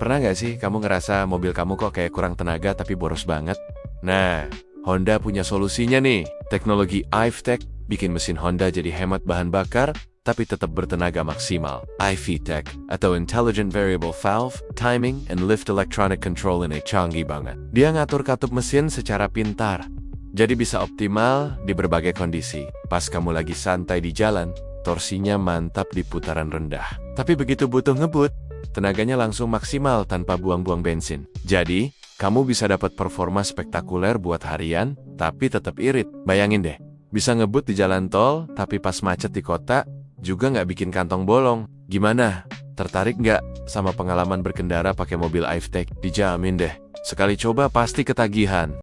Pernah nggak sih kamu ngerasa mobil kamu kok kayak kurang tenaga tapi boros banget? Nah, Honda punya solusinya nih. Teknologi iVTEC bikin mesin Honda jadi hemat bahan bakar, tapi tetap bertenaga maksimal. iVTEC atau Intelligent Variable Valve, Timing, and Lift Electronic Control ini canggih banget. Dia ngatur katup mesin secara pintar, jadi bisa optimal di berbagai kondisi. Pas kamu lagi santai di jalan, torsinya mantap di putaran rendah. Tapi begitu butuh ngebut, tenaganya langsung maksimal tanpa buang-buang bensin. Jadi, kamu bisa dapat performa spektakuler buat harian, tapi tetap irit. Bayangin deh, bisa ngebut di jalan tol, tapi pas macet di kota, juga nggak bikin kantong bolong. Gimana? Tertarik nggak sama pengalaman berkendara pakai mobil iVTEC? Dijamin deh, sekali coba pasti ketagihan.